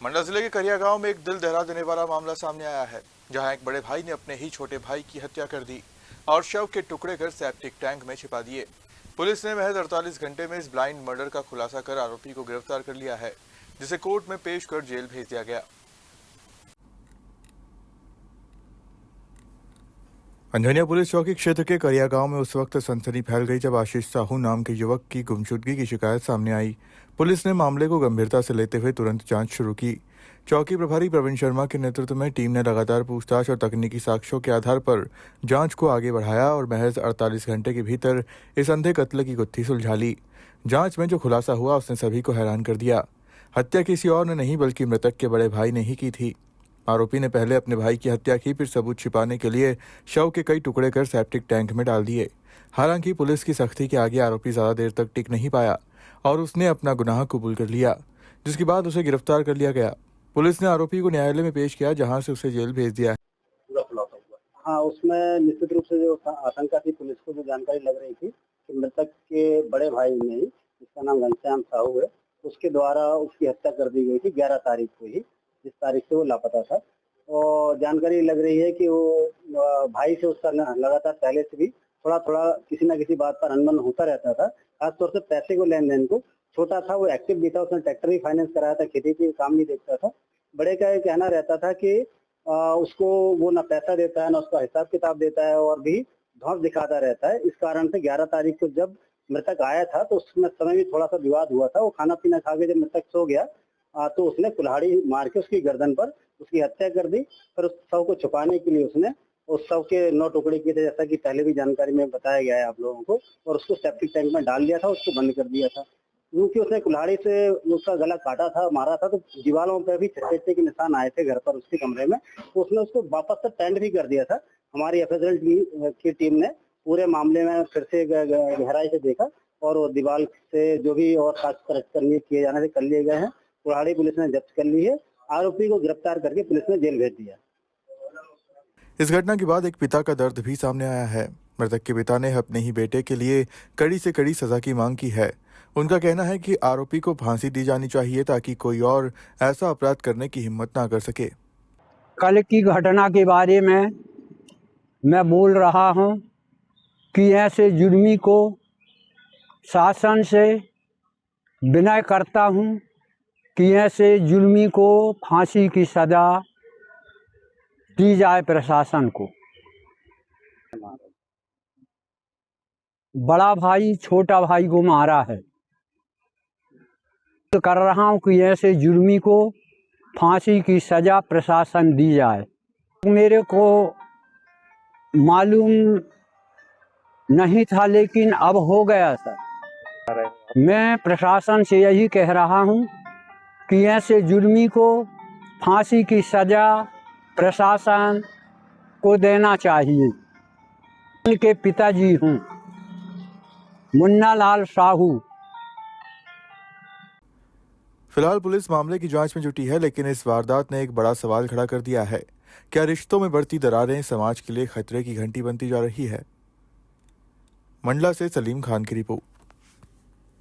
मंडला जिले के करिया गांव में एक दिल दहला देने वाला मामला सामने आया है, जहां एक बड़े भाई ने अपने ही छोटे भाई की हत्या कर दी और शव के टुकड़े कर सेप्टिक टैंक में छिपा दिए। पुलिस ने महज 48 घंटे में इस ब्लाइंड मर्डर का खुलासा कर आरोपी को गिरफ्तार कर लिया है, जिसे कोर्ट में पेश कर जेल भेज दिया गया। अंजनिया पुलिस चौकी क्षेत्र के करिया गांव में उस वक्त सनसनी फैल गई जब आशीष साहू नाम के युवक की गुमशुदगी की शिकायत सामने आई। पुलिस ने मामले को गंभीरता से लेते हुए तुरंत जांच शुरू की। चौकी प्रभारी प्रवीण शर्मा के नेतृत्व में टीम ने लगातार पूछताछ और तकनीकी साक्ष्यों के आधार पर जांच को आगे बढ़ाया और महज 48 घंटे के भीतर इस अंधे कत्ल की गुत्थी सुलझा ली। जांच में जो खुलासा हुआ उसने सभी को हैरान कर दिया। हत्या किसी और ने नहीं बल्कि मृतक के बड़े भाई ने ही की थी। आरोपी ने पहले अपने भाई की हत्या की, फिर सबूत छिपाने के लिए शव के कई टुकड़े कर सेप्टिक टैंक में डाल दिए। हालांकि पुलिस की सख्ती के आगे आरोपी ज्यादा देर तक टिक नहीं पाया और उसने अपना गुनाह कबूल कर लिया, जिसके बाद उसे गिरफ्तार कर लिया गया। पुलिस ने आरोपी को न्यायालय में पेश किया, जहां से उसे जेल भेज दिया। हाँ, उसमें निश्चित रूप से जो आशंका थी, पुलिस को जो जानकारी लग रही थी कि मृतक के बड़े भाई ने, जिसका नाम घनश्याम साहू है, उसके द्वारा उसकी हत्या कर दी गई थी 11 तारीख को ही, जिस तारीख से वो लापता था। और जानकारी लग रही है कि वो भाई से उसका लगातार पहले से भी थोड़ा थोड़ा किसी न किसी बात पर अनबन होता रहता था। खासतौर से पैसे को लेन देन को, छोटा था वो एक्टिव भी था, उसने ट्रैक्टर भी फाइनेंस कराया था, खेती के काम भी देखता था। बड़े का ये कहना रहता था कि उसको वो ना पैसा देता है, ना उसका हिसाब किताब देता है और भी धौंस दिखाता रहता है। इस कारण से 11 तारीख को जब मृतक आया था तो उसमें समय भी थोड़ा सा विवाद हुआ था। वो खाना पीना खा के जब मृतक सो गया तो उसने कुल्हाड़ी मार के उसकी गर्दन पर उसकी हत्या कर दी। फिर उस शव को छुपाने के लिए उसने उस शव के 9 टुकड़े किए थे, जैसा कि पहले भी जानकारी में बताया गया है आप लोगों को, और उसको सेप्टिक टैंक में डाल दिया था, उसको बंद कर दिया था। क्योंकि उसने कुल्हाड़ी से उसका गला काटा था, मारा था, तो दीवारों पर भी चपेटे के निशान आए थे घर पर उसके कमरे में। तो उसने उसको वापस से टेंट भी कर दिया था। हमारी एफएसएल की टीम ने पूरे मामले में फिर से गहराई से देखा और वो दीवार से जो भी और साक्ष्य किए जाने से कर लिए गए हैं। कुल्हाड़ी पुलिस ने जब्त कर ली है। आरोपी को गिरफ्तार करके पुलिस ने जेल भेज दिया। इस घटना के बाद एक पिता का दर्द भी सामने आया है। मृतक के पिता ने अपने ही बेटे के लिए कड़ी से कड़ी सजा की मांग की है। उनका कहना है कि आरोपी को फांसी दी जानी चाहिए ताकि कोई और ऐसा अपराध करने की हिम्मत ना कर सके। कल की घटना के बारे में मैं बोल रहा हूं कि ऐसे जुर्मी को शासन से विनय करता हूं कि ऐसे जुर्मी को फांसी की सजा दी जाए प्रशासन को। बड़ा भाई छोटा भाई को मारा है, तो कर रहा हूं कि ऐसे जुर्मी को फांसी की सजा प्रशासन दी जाए। मेरे को मालूम नहीं था, लेकिन अब हो गया सर। मैं प्रशासन से यही कह रहा हूं कि ऐसे जुर्मी को फांसी की सजा प्रशासन को देना चाहिए। उनके पिताजी हूं, मुन्ना लाल साहू। फिलहाल पुलिस मामले की जांच में जुटी है, लेकिन इस वारदात ने एक बड़ा सवाल खड़ा कर दिया है। क्या रिश्तों में बढ़ती दरारें समाज के लिए खतरे की घंटी बनती जा रही है? मंडला से सलीम खान की रिपोर्ट।